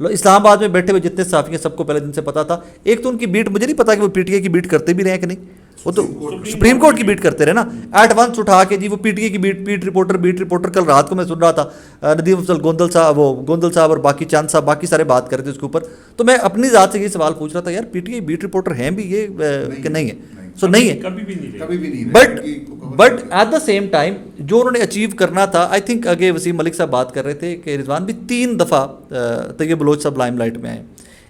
اسلام آباد میں بیٹھے ہوئے جتنے صحافی ہیں سب کو پہلے دن سے پتا تھا. ایک تو ان کی بیٹ مجھے نہیں پتا کہ وہ پی ٹی آئی کی بیٹ کرتے بھی رہے ہیں کہ نہیں, وہ تو سپریم کورٹ کی بیٹ کرتے رہے نا. ایٹ ونس اٹھا کے جی وہ پی ٹی آئی کی بیٹ رپورٹر کل رات کو میں سن رہا تھا ندیم افضل گوندل صاحب اور باقی چاند صاحب باقی سارے بات کر رہے تھے اس کے اوپر. تو میں اپنی ذات سے یہ سوال پوچھ رہا تھا یار P T I beat reporter ہیں بھی یہ کہ نہیں ہے؟ سو نہیں ہے کبھی بھی نہیں. But at the same time جو انہوں نے اچیو کرنا تھا, آئی تھنک آگے وسیم ملک صاحب بات کر رہے تھے کہ رضوان بھی 3 دفعہ طیب بلوچ صاحب لائم لائٹ میں آئے.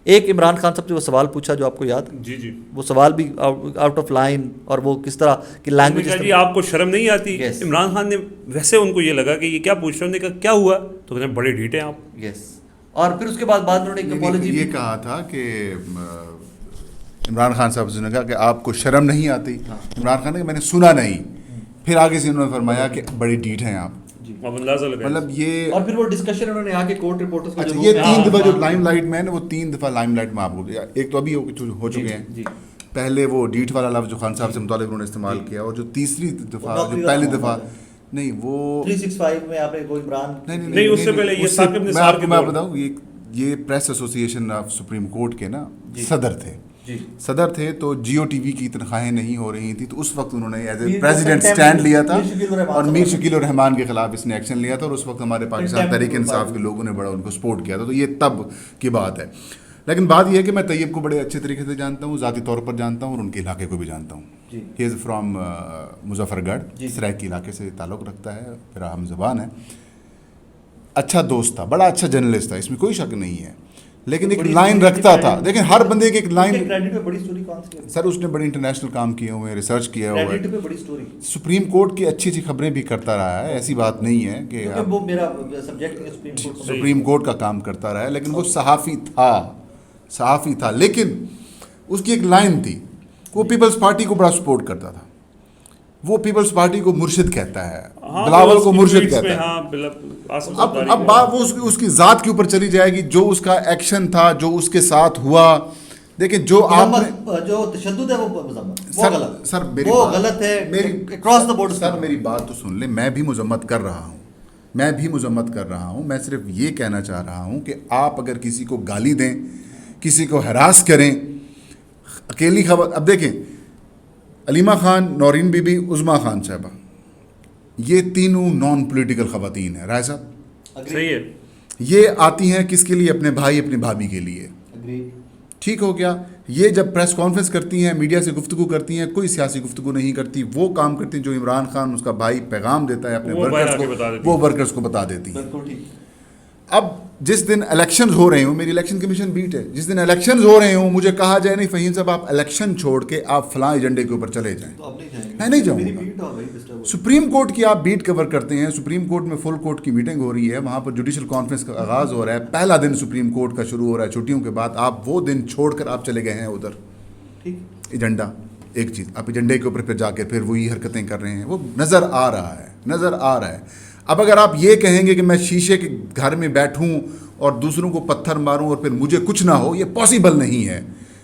ایک عمران خان صاحب سے وہ سوال پوچھا جو آپ کو یاد, جی وہ سوال بھی آؤٹ آف لائن, اور وہ کس طرح کی لینگویج. جی آپ کو شرم نہیں آتی؟ عمران خان نے ویسے ان کو یہ لگا کہ یہ کیا پوچھ رہے ہیں, کہا کیا ہوا, تو کہتے ہیں بڑے ڈھیٹے ہیں آپ. یس, اور پھر اس کے بعد انہوں نے ایک اپالوجی یہ کہا تھا کہ عمران خان صاحب سے نے کہا کہ آپ کو شرم نہیں آتی. عمران خان نے کہا میں نے سنا نہیں. پھر آگے سے انہوں نے فرمایا کہ بڑی ڈیٹ ہیں آپ. مطلب یہ, اور پھر وہ ڈسکشن انہوں نے آگے کورٹ رپورٹرز کو, اچھا یہ 3 دفعہ جو لائم لائٹ میں ہے نا, وہ 3 دفعہ لائم لائٹ میں آپ کو, ایک تو ابھی ہو چکے ہیں. پہلے وہ ڈیٹ والا لفظ جو خان صاحب سے متعلق انہوں نے استعمال کیا, اور جو تیسری دفعہ جو پہلی دفعہ نہیں وہ 365 میں آپ نے وہ عمران نہیں, اس سے پہلے یہ ثاقب نثار کے میں بتاؤں, یہ پریس ایسوسی ایشن آف سپریم کورٹ کے نا صدر تھے, تو جیو ٹی وی کی تنخواہیں نہیں ہو رہی تھیں, تو اس وقت انہوں نے ایز اے پریزیڈنٹ اسٹینڈ لیا تھا, اور میر شکیل الرحمان کے خلاف اس نے ایکشن لیا تھا, اور اس وقت ہمارے پاکستان تحریک انصاف کے لوگوں نے بڑا ان کو سپورٹ کیا تھا. تو یہ تب کی بات ہے. لیکن بات یہ ہے کہ میں طیب کو بڑے اچھے طریقے سے جانتا ہوں, ذاتی طور پر جانتا ہوں, اور ان کے علاقے کو بھی جانتا ہوں. ہی از فرام مظفر گڑھ, سرائکی علاقے سے تعلق رکھتا ہے, پھر ہم زبان ہے, اچھا دوست تھا, بڑا اچھا جرنلسٹ تھا, اس میں کوئی شک نہیں ہے. لیکن ایک لائن رکھتا تھا, دیکھیں ہر بندے کی ایک لائن. سر اس نے بڑی انٹرنیشنل کام کیے ہوئے ہیں, ریسرچ کیا ہوا ہے, سپریم کورٹ کی اچھی خبریں بھی کرتا رہا ہے, ایسی بات نہیں ہے کہ سپریم کورٹ کا کام کرتا رہا ہے, لیکن وہ صحافی تھا. لیکن اس کی ایک لائن تھی, وہ پیپلز پارٹی کو بڑا سپورٹ کرتا تھا. وہ پیپلز پارٹی کو مرشد کہتا ہے, بلاول کو مرشد کہتا ہے. اب بات وہ اس کی ذات کے اوپر چلی جائے گی, جو اس کا ایکشن تھا, جو اس کے ساتھ ہوا. دیکھیں جو آپ نے جو تشدد ہے وہ سر غلط ہے اکراس دا بورڈ. سر میری بات تو سن لیں, میں بھی مذمت کر رہا ہوں, میں صرف یہ کہنا چاہ رہا ہوں کہ آپ اگر کسی کو گالی دیں, کسی کو ہراس کریں, اکیلی خبر. اب دیکھیں علیمہ خان, نورین بی بی, عظما خان صاحبہ, یہ تینوں نان پولیٹیکل خواتین ہیں. رائے صاحب صحیح ہے, یہ آتی ہیں کس کے لیے؟ اپنے بھائی اپنی بھابھی کے لیے. ٹھیک ہو گیا. یہ جب پریس کانفرنس کرتی ہیں, میڈیا سے گفتگو کرتی ہیں, کوئی سیاسی گفتگو نہیں کرتی, وہ کام کرتی ہیں جو عمران خان اس کا بھائی پیغام دیتا ہے اپنے ورکرز کو, وہ ورکرز کو بتا دیتی ہیں. اب جس دن الیکشنز ہو رہے ہوں, میری الیکشن کمیشن بیٹ ہے, جس دن الیکشنز ہو رہے ہوں مجھے کہا جائے نہیں فہیم صاحب آپ الیکشن چھوڑ کے آپ فلاں ایجنڈے کے اوپر چلے جائیں, میں نہیں جاؤں گا. سپریم کورٹ کی آپ بیٹ کور کرتے ہیں, سپریم کورٹ میں فل کورٹ کی میٹنگ ہو رہی ہے, وہاں پر جوڈیشل کانفرنس کا آغاز ہو رہا ہے, پہلا دن سپریم کورٹ کا شروع ہو رہا ہے چھٹیوں کے بعد, آپ وہ دن چھوڑ کر آپ چلے گئے ہیں ادھر. ایجنڈا ایک چیز, آپ ایجنڈے کے اوپر پھر جا کے پھر وہی حرکتیں کر رہے ہیں, وہ نظر آ رہا ہے. اب اگر آپ یہ کہیں گے کہ میں شیشے کے گھر میں بیٹھوں اور دوسروں کو پتھر ماروں اور پھر مجھے کچھ نہ ہو, یہ پاسبل نہیں ہے.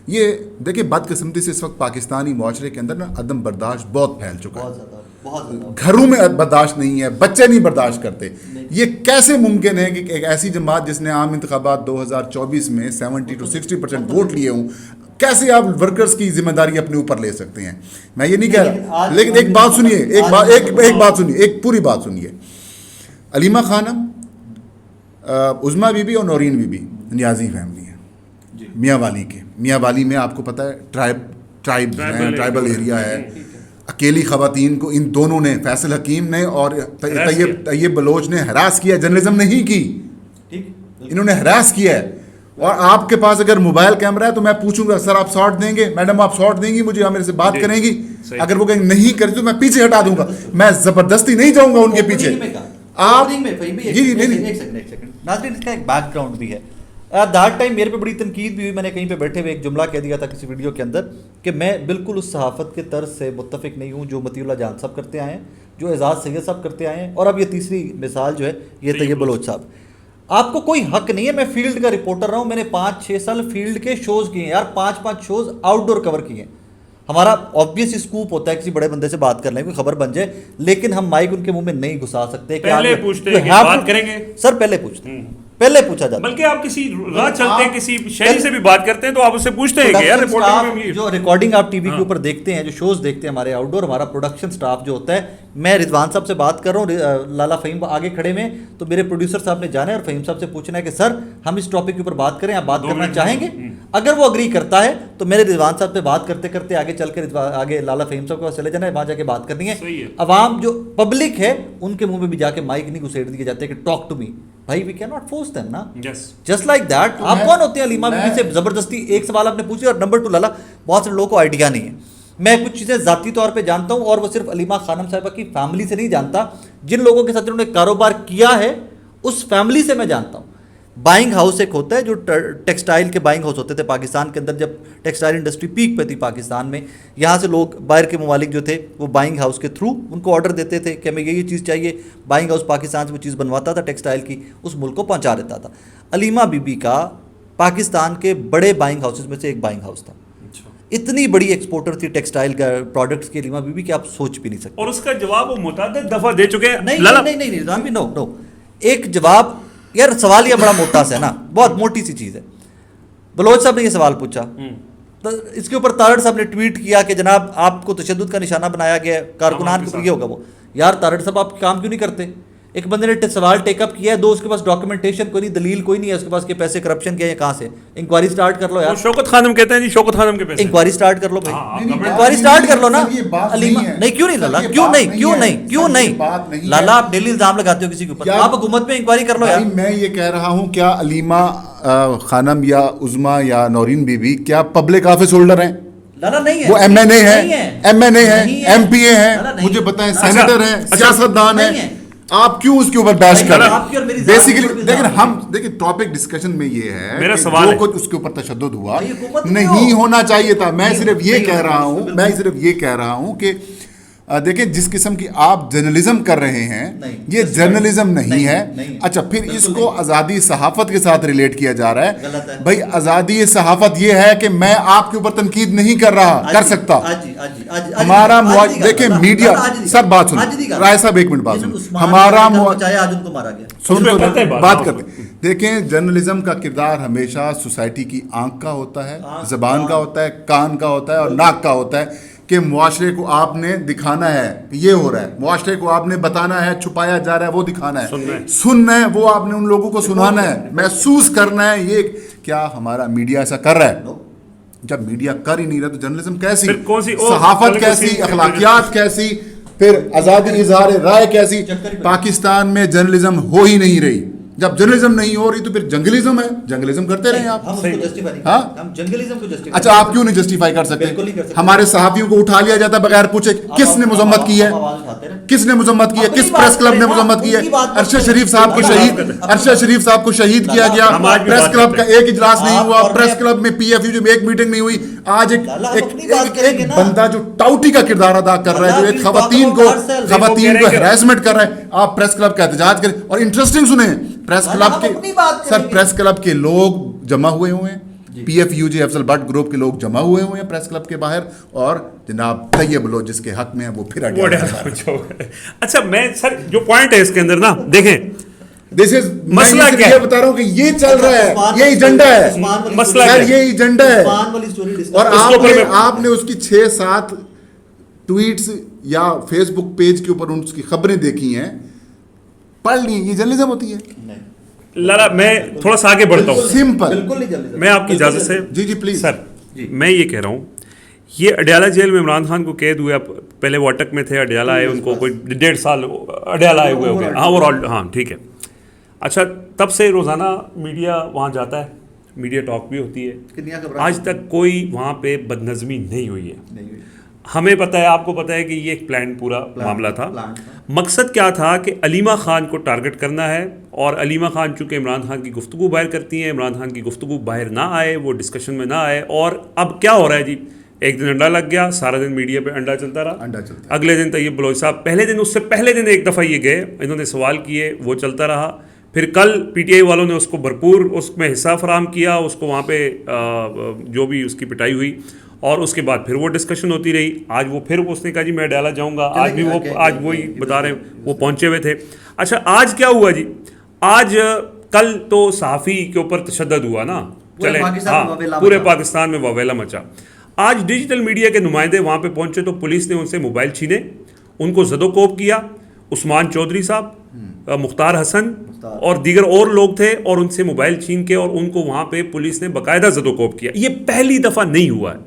یہ دیکھیں بدقسمتی سے اس وقت پاکستانی معاشرے کے اندر نا عدم برداشت بہت پھیل چکا ہے, گھروں میں برداشت نہیں ہے, بچے نہیں برداشت کرتے. یہ کیسے ممکن ہے کہ ایک ایسی جماعت جس نے عام انتخابات 2024 میں 70 to 60% ووٹ لیے ہوں, کیسے آپ ورکرز کی ذمہ داری اپنے اوپر لے سکتے ہیں؟ میں یہ نہیں کہہ رہا, لیکن ایک بات سنیے, ایک بات سنیے, ایک پوری بات سنیے. علیمہ خانم, عظما بی بی اور نورین بی بی نیازی فیملی ہیں, میاں والی کے. میاں والی میں آپ کو پتہ ہے ٹرائبل ایریا ہے. اکیلی خواتین کو ان دونوں نے, فیصل حکیم نے اور طیب بلوچ نے ہراس کیا, جرنلزم نہیں کی, انہوں نے ہراس کیا ہے. اور آپ کے پاس اگر موبائل کیمرہ ہے تو میں پوچھوں گا سر آپ شاٹ دیں گے, میڈم آپ شاٹ دیں گی مجھے, آپ میرے سے بات کریں گی. اگر وہ کہیں نہیں کریں تو میں پیچھے ہٹا دوں گا, میں زبردستی نہیں جاؤں گا ان کے پیچھے. آپ ناظرین اس کا ایک بیک گراؤنڈ بھی ہے. ایٹ دیٹ ٹائم میرے پہ بڑی تنقید بھی ہوئی, میں نے کہیں پہ بیٹھے ہوئے ایک جملہ کہہ دیا تھا کسی ویڈیو کے اندر کہ میں بالکل اس صحافت کے طرز سے متفق نہیں ہوں جو مطیع اللہ جان صاحب کرتے آئے ہیں, جو اعزاز سید صاحب کرتے آئے ہیں, اور اب یہ تیسری مثال جو ہے یہ طیب بلوچ صاحب. آپ کو کوئی حق نہیں ہے, میں فیلڈ کا رپورٹر رہا ہوں, میں نے 5-6 سال فیلڈ کے شوز کیے ہیں یار, 5 شوز آؤٹ ڈور کور کیے ہیں. ہمارا آبویس اسکوپ ہوتا ہے کسی بڑے بندے سے بات کر لیں, کوئی خبر بن جائے, لیکن ہم مائک ان کے منہ میں نہیں گھسا سکتے. پہلے پوچھتے ہیں بات کریں گے سر, پہلے پوچھتے ہیں پہلے پوچھا جاتا ہے. بلکہ آپ کسی راہ چلتے ہیں کسی شہری سے بھی بات کرتے ہیں تو آپ اس سے پوچھتے ہیں کہ یار رپورٹنگ میں جو ریکارڈنگ آپ ٹی وی کے اوپر دیکھتے ہیں, جو شوز دیکھتے ہیں ہمارے آؤٹ ڈور, ہمارا پروڈکشن سٹاف جو ہوتا ہے, میں رضوان صاحب سے بات کر رہا ہوں, لالا فہیم آگے کھڑے میں, تو میرے پروڈیوسر صاحب نے جانا ہے اور فہیم صاحب سے پوچھنا ہے کہ سر ہم اس ٹاپک کے اوپر بات کریں, آپ بات کرنا چاہیں گے؟ اگر وہ اگری کرتا ہے تو میرے رضوان صاحب سے بات کرتے کرتے آگے چل کے آگے لالا فہیم صاحب کے پاس چلے جانا ہے, وہاں جا کے بات کرنی ہے. عوام جو پبلک ہے ان کے منہ میں بھی جا کے مائک نہیں گھسیٹ دیے جاتے کہ ٹاک ٹو می. بھائی we can not force them نا, جسٹ لائک دیٹ. آپ کون ہوتے ہیں علیمہ بی بی سے زبردستی؟ ایک سوال آپ نے پوچھا. اور نمبر 2 لالا, بہت سے لوگوں کو آئیڈیا نہیں ہے. میں کچھ چیزیں ذاتی طور پہ جانتا ہوں, اور وہ صرف علیمہ خانم صاحبہ کی فیملی سے نہیں جانتا, جن لوگوں کے ساتھ انہوں نے کاروبار کیا ہے اس فیملی سے میں جانتا ہوں. بائنگ ہاؤس ایک ہوتا ہے جو ٹیکسٹائل کے بائنگ ہاؤس ہوتے تھے پاکستان کے اندر, جب ٹیکسٹائل انڈسٹری پیک پہ تھی پاکستان میں, یہاں سے لوگ باہر کے ممالک جو تھے وہ بائنگ ہاؤس کے تھرو ان کو آرڈر دیتے تھے کہ ہمیں یہ چیز چاہیے, بائنگ ہاؤس پاکستان سے وہ چیز بنواتا تھا ٹیکسٹائل کی, اس ملک کو پہنچا دیتا تھا. علیمہ بی بی کا پاکستان کے بڑے بائنگ ہاؤسز میں سے ایک بائنگ ہاؤس تھا. اتنی بڑی ایکسپورٹر تھی ٹیکسٹائل کا پروڈکٹس کی علیمہ بی بی کہ آپ سوچ بھی نہیں سکتے. اور اس کا جواب وہ متعدد دفعہ دے چکے ہیں. نہیں, نو, ایک جواب یار, سوال یہ بڑا موٹا سا ہے نا, بہت موٹی سی چیز ہے. بلوچ صاحب نے یہ سوال پوچھا, اس کے اوپر تارڑ صاحب نے ٹویٹ کیا کہ جناب آپ کو تشدد کا نشانہ بنایا گیا ہے, کارکنان کے اوپر یہ ہوگا وہ. یار تارڑ صاحب آپ کام کیوں نہیں کرتے؟ ایک بندے نے سوال ٹیک اپ کیا ہے, 2 اس کے پاس ڈاکیومنٹیشن کوئی نہیں, دلیل کوئی نہیں ہے اس کے پاس کہ پیسے کرپشن کیا ہے, کہاں سے. انکوائری سٹارٹ کر لو یار. شوکت خانم کہتے ہیں جی شوکت خانم کے پیسے. انکوائری سٹارٹ کر لو بھائی, انکوائری سٹارٹ کر لو نا. علیمہ نہیں, کیوں نہیں لالا, کیوں نہیں لالا, آپ ڈیلی الزام لگاتے ہو کسی کے اوپر, آپ حکومت میں انکوائری کر لو یار. میں یہ کہہ رہا ہوں, کیا علیمہ خانم یا عظما یا نورین بی بی کیا پبلک آفس ہولڈر ہیں؟ وہ ایم این اے ہیں, ایم پی اے ہیں, مجھے بتائیں, سینیٹر ہیں, سیاستدان ہیں. آپ کیوں اس کے اوپر بیش کر رہے ہیں؟ بیسیکلی دیکھیں ٹاپک ڈسکشن میں یہ ہے کہ جو کچھ اس کے اوپر تشدد ہوا نہیں ہونا چاہیے تھا. میں صرف یہ کہہ رہا ہوں کہ دیکھیں جس قسم کی آپ جرنلزم کر رہے ہیں یہ جرنلزم نہیں ہے. اچھا, پھر اس کو آزادی صحافت کے ساتھ ریلیٹ کیا جا رہا ہے. بھائی آزادی صحافت یہ ہے کہ میں آپ کے اوپر تنقید نہیں کر سکتا. ہمارا دیکھیں میڈیا, سر بات سنیں, رائے صاحب ایک منٹ بات سنیں, ہمارا بات کرتے ہیں. دیکھیں جرنلزم کا کردار ہمیشہ سوسائٹی کی آنکھ کا ہوتا ہے, زبان کا ہوتا ہے, کان کا ہوتا ہے اور ناک کا ہوتا ہے کہ معاشرے کو آپ نے دکھانا ہے یہ ہو رہا ہے, معاشرے کو آپ نے بتانا ہے, چھپایا جا رہا ہے وہ دکھانا ہے, سننا ہے وہ آپ نے ان لوگوں کو سنانا ہے, محسوس کرنا ہے. یہ کیا ہمارا میڈیا ایسا کر رہا ہے؟ جب میڈیا کر ہی نہیں رہا تو جرنلزم کیسی, صحافت کیسی, اخلاقیات کیسی, پھر آزادی اظہار رائے کیسی؟ پاکستان میں جرنلزم ہو ہی نہیں رہی. جب جرنلزم نہیں ہو رہی تو پھر جنگلزم ہے, جنگلزم کرتے رہیں آپ. اچھا, آپ کیوں نہیں جسٹیفائی کر سکتے؟ ہمارے صحافیوں کو اٹھا لیا جاتا ہے بغیر پوچھے کس نے مذمت کی ہے, کس نے مذمت کی ہے, کس پریس کلب نے مذمت کی ہے. ارشد شریف صاحب کو شہید کیا گیا, پریس کلب کا ایک اجلاس نہیں ہوا, پریس کلب میں پی ایف یو میں ایک میٹنگ نہیں ہوئی. آج ایک بندہ جو ٹاؤٹی کا کردار ادا کر رہا ہے, جو ایک خواتین کو ہراسمنٹ کر رہا ہے, آپ پریس کلب کا احتجاج کریں. اور انٹرسٹنگ سنیں, پریس کلب کے لوگ جمع ہوئے ہوئے ہیں, P F U J Afzal Butt group کے لوگ جمع ہوئے ہوئے ہیں پریس کلب کے باہر, اور جناب طیب بلوچ جس کے حق میں ہیں وہ پھر اچھا, میں سر جو پوائنٹ ہے اس کے اندر نا, دیکھیں مسئلہ کیا ہے, بتا رہا ہوں کہ یہ چل رہا ہے, یہ ایجنڈا ہے, مسئلہ یہ ایجنڈا ہے. اور آپ نے اس کی 6-7 ٹویٹس یا فیس بک پیج کے اوپر اس کی خبریں دیکھی ہیں, پڑھ لی, یہ جرنلزم ہوتی ہے. لالا میں تھوڑا سا آگے بڑھتا ہوں, سمپل, میں آپ کی اجازت سے. جی پلیز سر, میں یہ کہہ رہا ہوں, یہ اڈیالہ جیل میں عمران خان کو قید ہوئے, پہلے وہ اٹک میں تھے, اڈیالہ آئے, ان کو کوئی 1.5 سال اڈیالہ آئے ہوئے ہو گئے. ہاں ٹھیک ہے. اچھا, تب سے روزانہ میڈیا وہاں جاتا ہے, میڈیا ٹاک بھی ہوتی ہے, آج تک کوئی وہاں پہ بدنظمی نہیں ہوئی ہے. ہمیں پتہ ہے, آپ کو پتہ ہے کہ یہ ایک پلان پورا معاملہ تھا. مقصد کیا تھا کہ علیمہ خان کو ٹارگٹ کرنا ہے, اور علیمہ خان چونکہ عمران خان کی گفتگو باہر کرتی ہیں, عمران خان کی گفتگو باہر نہ آئے, وہ ڈسکشن میں نہ آئے. اور اب کیا ہو رہا ہے جی, ایک دن انڈا لگ گیا, سارا دن میڈیا پہ انڈا چلتا رہا. اگلے دن طیب بلوچ صاحب, پہلے دن, اس سے پہلے دن ایک دفعہ یہ گئے, انہوں نے سوال کیے, وہ چلتا رہا. پھر کل پی ٹی آئی والوں نے اس کو بھرپور اس میں حصہ فراہم کیا, اس کو وہاں پہ جو بھی اس کی پٹائی ہوئی, اور اس کے بعد پھر وہ ڈسکشن ہوتی رہی. آج وہ پھر اس نے کہا جی میں ڈالا جاؤں گا, آج بھی وہی بتا رہے ہیں, وہ پہنچے ہوئے تھے. اچھا, آج کیا ہوا جی, آج کل تو صحافی کے اوپر تشدد ہوا نا, چلے ہاں پورے پاکستان میں واویلا مچا. آج ڈیجیٹل میڈیا کے نمائندے وہاں پہ پہنچے تو پولیس نے ان سے موبائل چھینے, ان کو زد و کوب کیا. عثمان چودھری صاحب, مختار حسن اور دیگر اور لوگ تھے, اور ان سے موبائل چھین کے اور ان کو وہاں پہ پولیس نے باقاعدہ زد و کوب کیا. یہ پہلی دفعہ نہیں ہوا ہے.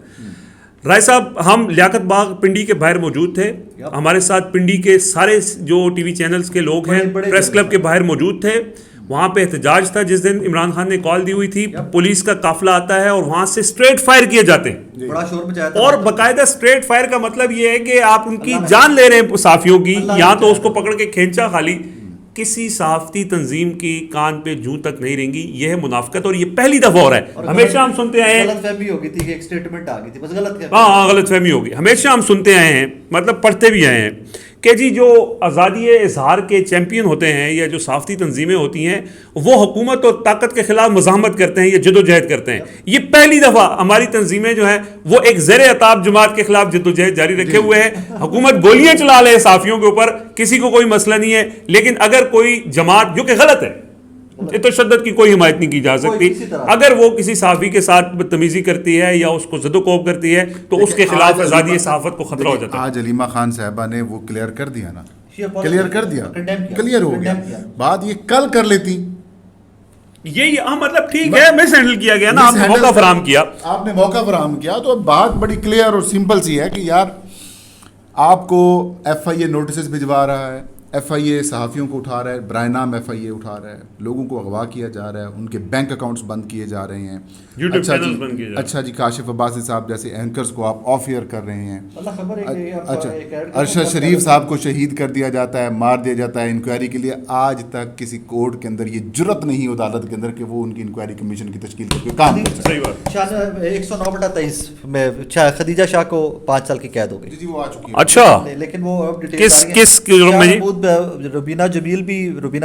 رائے صاحب, ہم لیاقت باغ پنڈی کے باہر موجود تھے, ہمارے ساتھ پنڈی کے سارے جو ٹی وی چینلز کے لوگ ہیں پریس کلب کے باہر موجود تھے. وہاں پہ احتجاج تھا جس دن عمران خان نے کال دی ہوئی تھی, پولیس کا قافلہ آتا ہے اور وہاں سے اسٹریٹ فائر کیے جاتے ہیں, بڑا شور مچایا تھا. اور باقاعدہ اسٹریٹ فائر کا مطلب یہ ہے کہ آپ ان کی جان لے رہے ہیں صحافیوں کی, یہاں تو اس کو پکڑ کے کھینچا خالی. کسی صحافتی تنظیم کی کان پہ جوں تک نہیں رہیں گی. یہ ہے منافقت, اور یہ پہلی دفعہ ہو رہا ہے. ہمیشہ ہم سنتے آئے ہیں, غلط فہمی ہو گئی تھی کہ ایک سٹیٹمنٹ آ گئی تھی, بس غلط فہمی. ہاں غلط فہمی ہوگی. ہمیشہ ہم سنتے آئے ہیں, مطلب پڑھتے بھی آئے ہیں کہ جی جو آزادی اظہار کے چیمپئن ہوتے ہیں یا جو صحافتی تنظیمیں ہوتی ہیں وہ حکومت اور طاقت کے خلاف مزاحمت کرتے ہیں یا جد و جہد کرتے ہیں. یہ پہلی دفعہ ہماری تنظیمیں جو ہیں وہ ایک زیر عتاب جماعت کے خلاف جد و جہد جاری رکھے ہوئے ہیں. حکومت گولیاں چلا لے صحافیوں کے اوپر, کسی کو کوئی مسئلہ نہیں ہے, لیکن اگر کوئی جماعت, جو کہ غلط ہے, تشدد کی کوئی حمایت نہیں کی جا سکتی, اگر وہ کسی صحافی کے ساتھ بدتمیزی کرتی ہے یا اس کو زد و کوب کرتی ہے تو اس کے خلاف آزادی صحافت کو خطرہ ہو جاتا ہے. آج علیمہ خان صاحبہ نے وہ کلیئر کر دیا نا, کلیئر کر دیا, کلیئر ہو گیا. بات یہ کل کر لیتی, یہ مطلب ٹھیک ہے, مس ہینڈل کیا گیا نا, آپ نے موقع فراہم کیا, آپ نے موقع فراہم کیا, تو اب بات بڑی کلیئر اور سمپل سی ہے کہ یار آپ کو ایف آئی اے نوٹسز بھجوا رہا ہے, ایف آئی اے صحافیوں کو اٹھا رہا ہے, برائے نام ایف آئی اے اٹھا رہا ہے, لوگوں کو اغوا کیا جا رہا ہے, ان کے بینک اکاؤنٹس بند کیے جا رہے ہیں. اچھا جی کاشف عباسی صاحب جیسے اینکرز کو آپ آف ایئر کر رہے ہیں. اچھا ارشد شریف صاحب کو شہید کر دیا جاتا ہے, مار دیا جاتا ہے انکوائری کے لیے. آج تک کسی کورٹ کے اندر یہ جرت نہیں ہو عدالت کے اندر کہ وہ ان کی انکوائری کمیشن کی تشکیل کر کے کام کر سکے. 109/23 میں خدیجہ شاہ کو 5 سال کی قید ہو گئی. جی وہ آ چکی ہے. اچھا لیکن وہ اب کس جرم میں جی؟ روبینہ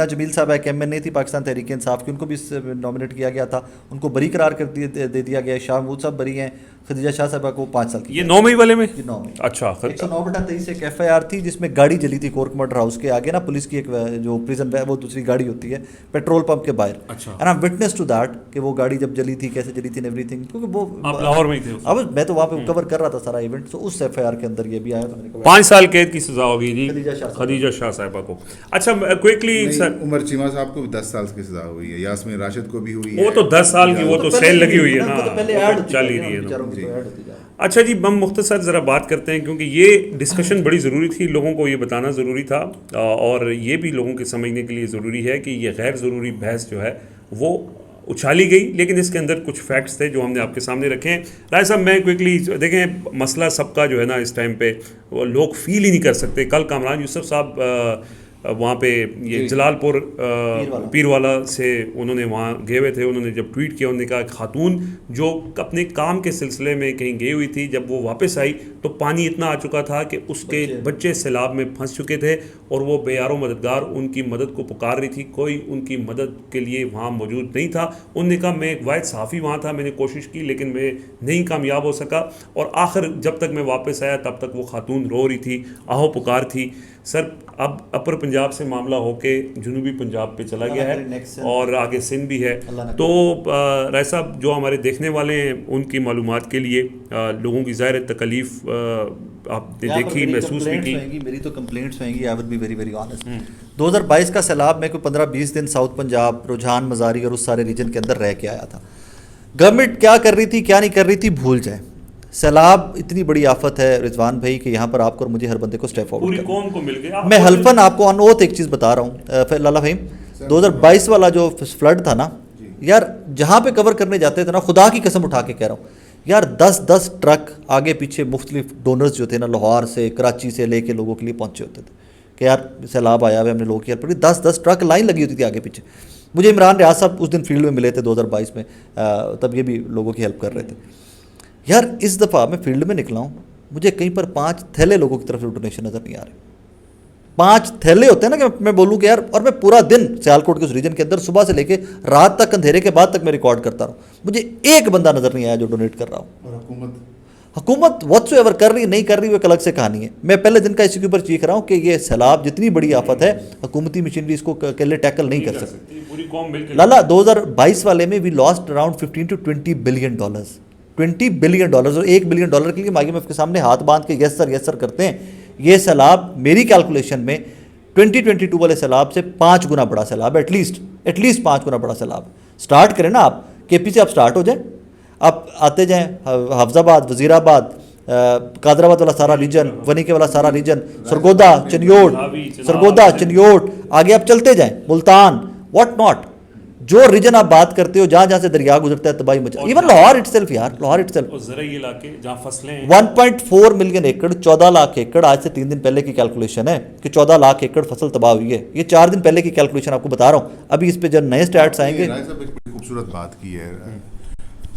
جمیل صاحب ایک ایم این اے تھی پاکستان تحریک انصاف کی, ان کو بھی نامنیٹ کیا گیا تھا, ان کو بری قرار کر دے دیا گیا. شاہ محمود صاحب بری ہیں, خدیجہ شاہ صاحبہ کو 5 سال کی. یہ 9 مئی والے میں, 9 مئی. اچھا 109/23 ایک ایف آئی آر تھی جس میں گاڑی جلی تھی کورک مرڈر ہاؤس کے آگے نا, پولیس کی ایک جو پریزن وہ دوسری گاڑی ہوتی ہے پیٹرول پمپ کے باہر. And I am witness to that کہ وہ گاڑی جب جلی تھی, کیسے جلی تھی, ایوری تھنگ, کیونکہ وہ آپ لاہور میں تھے. اب میں تو وہاں پہ کور کر رہا تھا سارا ایونٹ, تو اس ایف آئی آر کے اندر یہ بھی آیا تھا. 5 سال قید کی سزا ہوگی جی خدیجہ شاہ صاحبہ کو. اچھا کوئکلی, عمر چیمہ صاحب کو 10 سال کی سزا ہوئی ہے, یاسمین راشد کو بھی ہوئی ہے. وہ تو 10 سال کی, وہ تو سیل لگی ہوئی ہے نا, چل ہی رہی ہے. اچھا جی ہم مختصر ذرا بات کرتے ہیں, کیونکہ یہ ڈسکشن بڑی ضروری تھی, لوگوں کو یہ بتانا ضروری تھا, اور یہ بھی لوگوں کے سمجھنے کے لیے ضروری ہے کہ یہ غیر ضروری بحث جو ہے وہ اچھالی گئی, لیکن اس کے اندر کچھ فیکٹس تھے جو ہم نے آپ کے سامنے رکھے ہیں. رائے صاحب میں کوئکلی دیکھیں, مسئلہ سب کا جو ہے نا اس ٹائم پہ وہ لوگ فیل ہی نہیں کر سکتے. کل کامران یوسف صاحب وہاں پہ یہ جلال پور پیر والا سے انہوں نے وہاں گئے ہوئے تھے, انہوں نے جب ٹویٹ کیا, انہوں نے کہا خاتون جو اپنے کام کے سلسلے میں کہیں گئی ہوئی تھی, جب وہ واپس آئی تو پانی اتنا آ چکا تھا کہ اس کے بچے سیلاب میں پھنس چکے تھے, اور وہ بے یار و مددگار ان کی مدد کو پکار رہی تھی, کوئی ان کی مدد کے لیے وہاں موجود نہیں تھا. انہوں نے کہا میں ایک واحد صحافی وہاں تھا, میں نے کوشش کی لیکن میں نہیں کامیاب ہو سکا, اور آخر جب تک میں واپس آیا تب تک وہ خاتون رو رہی تھی, آہو پکار تھی. سر اب اپر پنجاب سے معاملہ ہو کے جنوبی پنجاب پہ چلا گیا ہے, اور آگے سندھ بھی ہے. تو رائے صاحب جو ہمارے دیکھنے والے ہیں ان کی معلومات کے لیے, لوگوں کی ظاہر تکلیف آپ نے دیکھی, محسوس بھی کی. میری تو کمپلینٹس ہوئیں گی, I will be very very honest. 2022 کا سیلاب میں کوئی 15-20 دن ساؤتھ پنجاب, رجحان مزاری اور اس سارے ریجن کے اندر رہ کے آیا تھا. گورنمنٹ کیا کر رہی تھی کیا نہیں کر رہی تھی بھول جائیں. سیلاب اتنی بڑی آفت ہے رضوان بھائی کہ یہاں پر آپ کو اور مجھے ہر بندے کو اسٹیپ فارورڈ پوری قوم کو مل گیا. میں حلفاً آپ کو آن اوتھ ایک چیز بتا رہا ہوں, لالا فہیم 2022 والا جو فلڈ تھا نا یار, جہاں پہ کور کرنے جاتے تھے نا, خدا کی قسم اٹھا کے کہہ رہا ہوں یار, 10 ٹرک آگے پیچھے مختلف ڈونرز جو تھے نا, لاہور سے کراچی سے لے کے لوگوں کے لیے پہنچے ہوتے تھے کہ یار سیلاب آیا ہوا ہے, ہم نے لوگوں کی ہیلپ کری. 10 ٹرک لائن لگی ہوتی تھی آگے پیچھے. مجھے عمران ریاض صاحب اس دن فیلڈ میں ملے تھے 2022 میں, تب یہ بھی لوگوں کی ہیلپ کر رہے تھے. یار اس دفعہ میں فیلڈ میں نکلا ہوں, مجھے کہیں پر 5 تھیلے لوگوں کی طرف سے ڈونیشن نظر نہیں آ رہے. 5 تھیلے ہوتے ہیں نا کہ میں بولوں کہ یار, اور میں پورا دن سیالکوٹ کے اس ریجن کے اندر صبح سے لے کے رات تک, اندھیرے کے بعد تک میں ریکارڈ کرتا رہا ہوں, مجھے ایک بندہ نظر نہیں آیا جو ڈونیٹ کر رہا ہوں. حکومت واٹس ایور کر رہی نہیں کر رہی وہ ایک الگ سے کہانی ہے. میں پہلے دن کا اسی کے اوپر چیخ رہا ہوں کہ یہ سیلاب جتنی بڑی آفت ہے حکومتی مشینری اس کو اکیلے ٹیکل نہیں کر سکتی. پوری قوم مل کے لالا 2022 والے میں we lost around 15 to 20 billion dollars. $20 billion اور $1 بلین کے لیے IMF کے سامنے ہاتھ باندھ کے یس سر کرتے ہیں. یہ سیلاب میری کیلکولیشن میں 2022 والے سیلاب سے 5 گنا بڑا سیلاب ہے. ایٹ لیسٹ 5 گنا بڑا سیلاب. سٹارٹ کریں نا آپ KP سے, آپ سٹارٹ ہو جائیں, آپ آتے جائیں حافظ آباد, وزیر آباد, قادر آباد والا سارا ریجن, ونیکے والا سارا ریجن, سرگودا, چنیوٹ, آگے آپ چلتے جائیں, ملتان, واٹ ناٹ. جو ریجن آپ بات کرتے ہو جہاں جہاں سے دریا گزرتا ہے تباہی مچا. ایون لاہور اٹ سیلف یار, لاہور اٹ سیلف زرعی علاقے جہاں فصلیں 1.4 ملین ایکڑ, 14 لاکھ ایکڑ. آج سے 3 دن پہلے کی کیلکولیشن ہے کہ 14 لاکھ ایکڑ فصل تباہ ہوئی ہے. یہ 4 دن پہلے کی کیلکولیشن آپ کو بتا رہا ہوں. ابھی اس پہ جب نئے سٹیٹس آئیں گے. بڑی خوبصورت بات کی ہے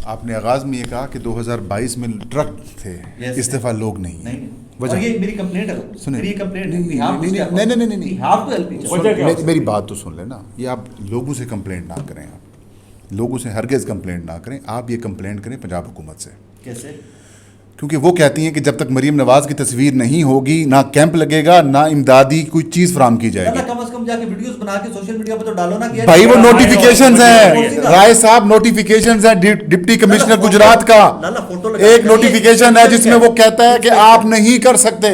آپ نے آغاز میں یہ کہا کہ 2022 میں ٹرک تھے, اس دفعہ لوگ نہیں ہیں. وجہ یہ میری کمپلینٹ ہے, میری کمپلینٹ نہیں, میری بات تو سن لیں نا. یہ آپ لوگوں سے کمپلینٹ نہ کریں, آپ لوگوں سے ہرگز کمپلینٹ نہ کریں. آپ یہ کمپلینٹ کریں پنجاب حکومت سے. کیسے؟ کیونکہ وہ کہتی ہیں کہ جب تک مریم نواز کی تصویر نہیں ہوگی نہ کیمپ لگے گا نہ امدادی کوئی چیز فراہم کی جائے گی. کم از کم جا کے ویڈیوز بنا کے سوشل میڈیا پہ تو ڈالو نا. بھائی وہ نوٹیفیکیشنز ہیں رائے صاحب, نوٹیفیکیشنز ہیں. ڈپٹی کمشنر گجرات کا ایک نوٹیفیکیشن ہے جس میں وہ کہتا ہے کہ آپ نہیں کر سکتے.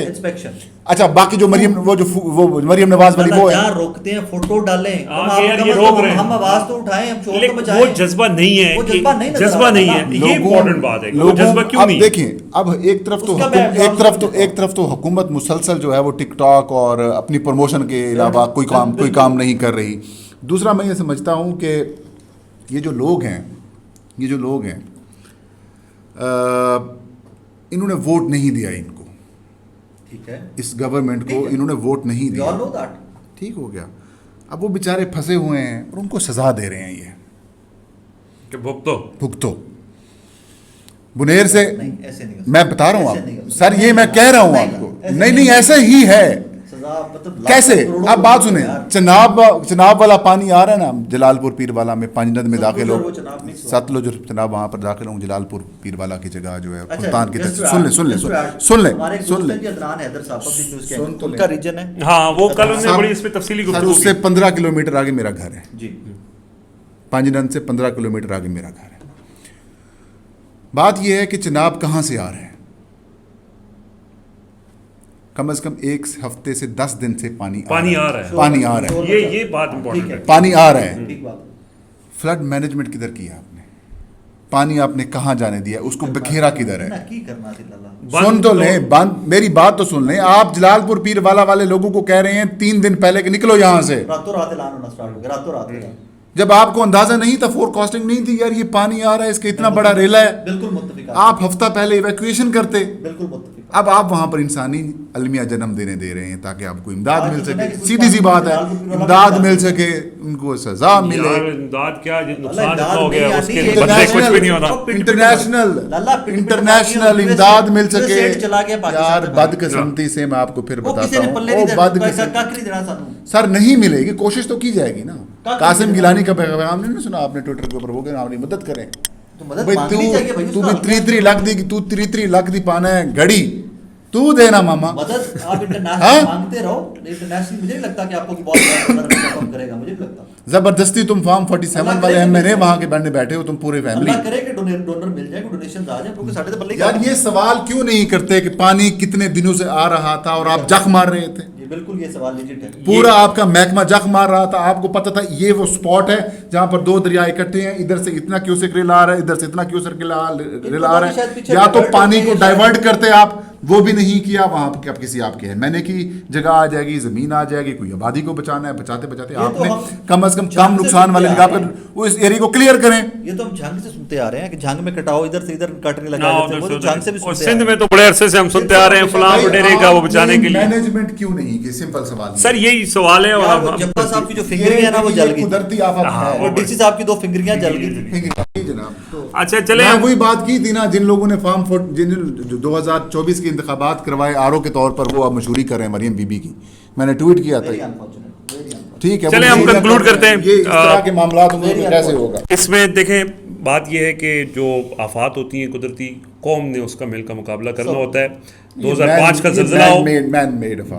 اچھا باقی جو مریم نواز والی وہ ہے روکتے ہیں, فوٹو ڈالیں, ہم آواز تو اٹھائیں, ہم شور تو بجائیں. وہ جذبہ نہیں ہے, جذبہ نہیں ہے. یہ امپورٹنٹ بات ہے. وہ جذبہ کیوں نہیں؟ دیکھیں اب ایک طرف تو حکومت مسلسل جو ہے وہ ٹک ٹاک اور اپنی پروموشن کے علاوہ کوئی کام نہیں کر رہی. دوسرا میں یہ سمجھتا ہوں کہ یہ جو لوگ ہیں انہوں نے ووٹ نہیں دیا ان کو, اس گورنمنٹ کو انہوں نے ووٹ نہیں دیا. ٹھیک ہو گیا. اب وہ بیچارے پھنسے ہوئے ہیں اور ان کو سزا دے رہے ہیں یہ کہ بھگتو. بنیر سے میں بتا رہا ہوں آپ سر, یہ میں کہہ رہا ہوں آپ کو, نہیں ایسے ہی ہے. کیسے؟ آپ بات سنیں, چناب والا پانی آ رہا ہے نا جلال پور پیر والا میں, پانجند میں داخل ہو, ستلج اور چناب وہاں پر داخل ہوں, جلال پور پیر والا کی جگہ جو ہے ملتان کی طرف. سن لیں ہاں, وہ کل انہوں نے بڑی اس پہ تفصیلی گفتگو اس سے 15 کلومیٹر آگے میرا گھر ہے. پانجند سے 15 کلومیٹر آگے میرا گھر ہے. بات یہ ہے کہ چناب کہاں سے آ رہے ہیں. کم از کم ایک ہفتے سے 10 دن سے پانی آ رہا ہے. یہ بات امپورٹنٹ ہے. پانی آ رہا ہے. فلڈ مینجمنٹ کدھر کیا آپ نے؟ پانی آپ نے کہاں جانے دیا؟ اس کو بکھیرا کدھر ہے؟ سن تو لیں, میری بات تو سن لیں. آپ جلال پور پیر والا والے لوگوں کو کہہ رہے ہیں 3 دن پہلے کہ نکلو یہاں سے. جب آپ کو اندازہ نہیں تھا, فور کاسٹنگ نہیں تھی یار یہ پانی آ رہا ہے, اس کا اتنا بڑا ریلا ہے, بالکل متفق, آپ ہفتہ پہلے ایویکویشن کرتے. بالکل متفق. اب آپ وہاں پر انسانی المیہ جنم دینے دے رہے ہیں تاکہ آپ کو امداد مل سکے. سیدھی سی بات ہے, امداد مل سکے, ان کو سزا ملے. امداد کیا نقصان اتنا ہو گیا اس کے بدلے کچھ بھی نہیں ہوتا. انٹرنیشنل امداد مل سکے. یار بدقسمتی سے میں آپ کو پھر بتاتا ہوں, سر نہیں ملے گی, کوشش تو کی جائے گی نا. قاسم گیلانی کا پیغام نہیں سنا آپ نے ٹویٹر کے اوپر, وہ کہ ہماری مدد کریں. تو 33 لاکھ دی پانا ہے گھڑی, تو دینا ماما مدد. آپ انٹرنیشنل مانگتے رہو, انٹرنیشنل مجھے نہیں لگتا کہ آپ کو بہت کم کرے گا, مجھے نہیں لگتا. زبردستی تم فارم 47 والے ایم این اے وہاں کے بندے بیٹھے ہو, تم پورے فیملی. اللہ کرے کہ ڈونر مل جائے, ڈونیشنز آ جائیں, کیونکہ ساڑھے تو بلے. یار یہ سوال کیوں نہیں کرتے کہ پانی کتنے دنوں سے آ رہا تھا اور آپ جخ مار رہے تھے؟ بالکل, یہ سوال لیجٹ ہے. پورا آپ کا محکمہ جخ مار رہا تھا, آپ کو پتا تھا یہ وہ سپاٹ ہے جہاں پر 2 دریا اکٹھے ہیں, ادھر سے اتنا کیوسک ریل آ رہا ہے, ادھر سے اتنا کیوسک ریل آ رہا ہے. یا تو پانی کو ڈائیورٹ کرتے آپ, وہ بھی نہیں کیا. وہاں پہ کسی آپ کے میں نے کی جگہ آ جائے گی, زمین آ جائے گی, کوئی آبادی کو بچانا ہے, بچاتے آپ نے کم از کم نقصان والے لگا کر وہ اس ایریا کو کلیئر کریں. یہ تو ہم جھنگ سے سنتے آ رہے ہیں کہ جھنگ میں کٹاؤ, ادھر سے ادھر کٹنے لگا. جھنگ سے بھی اور سندھ میں تو بڑے عرصے سے ہم سنتے آ رہے ہیں فلاں وڈیرے کا وہ بچانے کے لیے. مینجمنٹ کیوں نہیں کی؟ سمپل سوال سر, یہی سوال ہے. اور جبا صاحب کی جو فنگریاں ہیں نا وہ جل گئی, قدرتی آفت ہے. اور ڈی سی صاحب کی 2 فنگریاں جل گئی تھی جناب. اچھا چلیں, میں وہی بات کی تھی نا, جن لوگوں نے فارم 2024 کے انتخابات کروائے آرو کے طور پر, وہ اب مشہوری کر رہے ہیں مریم بی بی کی. میں نے ٹویٹ کیا تھا. ٹھیک ہے, چلیں ہم کنکلوڈ کرتے ہیں. یہ اس طرح کے معاملات کیسے ہوگا. اس میں دیکھیں بات یہ ہے کہ جو آفات ہوتی ہیں قدرتی، قوم نے اس کا مل کا مقابلہ کرنا ہوتا ہے. 2005 کا زلزلہ ہو،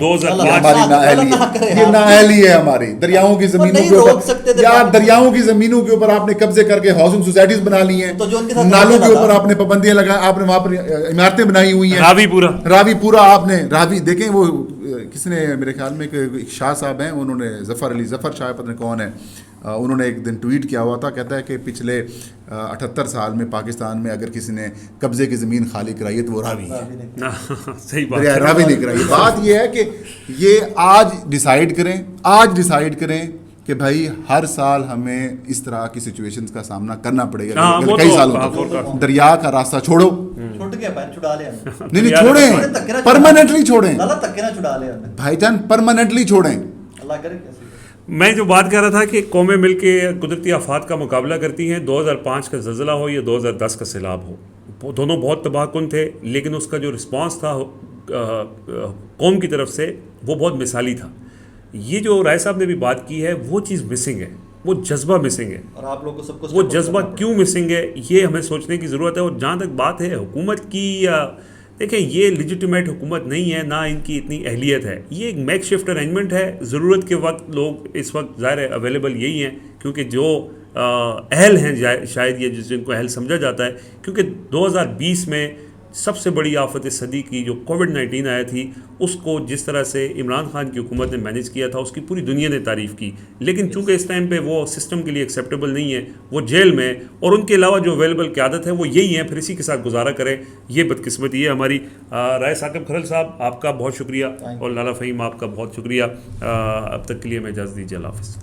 2005 ہماری نااہلی ہے، یہ نااہلی ہے ہماری. دریاؤں کی زمینوں کے اوپر یار، دریاؤں کی زمینوں کے اوپر آپ نے قبضے کر کے ہاؤسنگ سوسائٹیز بنا لی ہیں، نالوں کے اوپر آپ نے پابندیاں لگا، آپ نے وہاں پر عمارتیں بنائی ہوئی ہیں. راوی پورا آپ نے راوی دیکھیں، وہ کس نے میرے خیال میں ایک شاہ صاحب ہیں، انہوں نے ظفر شاہ پتہ نہیں کون ہے، انہوں نے ایک دن ٹویٹ کیا ہوا تھا، کہتا ہے کہ پچھلے 78 سال میں پاکستان میں اگر کسی نے قبضے کی زمین خالی کرائی ہے تو وہ راوی ہے. صحیح بات ہے، راوی نہیں کرائی. بات یہ ہے کہ یہ آج ڈیسائیڈ کریں کہ بھائی ہر سال ہمیں اس طرح کی سچویشنز کا سامنا کرنا پڑے گا کئی سالوں تک. دریا کا راستہ چھوڑو، نہیں چھوڑیں، پرماننٹلی چھوڑیں بھائی جان، پرماننٹلی چھوڑیں. میں جو بات کر رہا تھا کہ قومیں مل کے قدرتی آفات کا مقابلہ کرتی ہیں. 2005 کا زلزلہ ہو یا 2010 کا سیلاب ہو، دونوں بہت تباہ کن تھے، لیکن اس کا جو رسپانس تھا قوم کی طرف سے وہ بہت مثالی تھا. یہ جو رائے صاحب نے بھی بات کی ہے، وہ چیز مسنگ ہے، وہ جذبہ مسنگ ہے. اور آپ لوگ کو سب کو وہ جذبہ کیوں مسنگ ہے، یہ ہمیں سوچنے کی ضرورت ہے. اور جہاں تک بات ہے حکومت کی، دیکھیں یہ لیجیٹیمیٹ حکومت نہیں ہے، نہ ان کی اتنی اہلیت ہے. یہ ایک میک شفٹ ارینجمنٹ ہے. ضرورت کے وقت لوگ اس وقت ظاہر ہے اویلیبل یہی ہیں، کیونکہ جو اہل ہیں شاید یہ جن کو اہل سمجھا جاتا ہے، کیونکہ 2020 میں سب سے بڑی آفت صدی کی جو کووڈ-19 آیا تھی، اس کو جس طرح سے عمران خان کی حکومت نے مینیج کیا تھا، اس کی پوری دنیا نے تعریف کی. لیکن چونکہ اس ٹائم پہ وہ سسٹم کے لیے ایکسیپٹیبل نہیں ہے، وہ جیل میں، اور ان کے علاوہ جو اویلیبل قیادت ہے وہ یہی ہیں، پھر اسی کے ساتھ گزارا کریں. یہ بدقسمتی ہے ہماری. رائے ثاقب کھرل صاحب آپ کا بہت شکریہ، اور لالا فہیم آپ کا بہت شکریہ. اب تک کے لیے میں اجازت دیجیے، اللہ حافظ.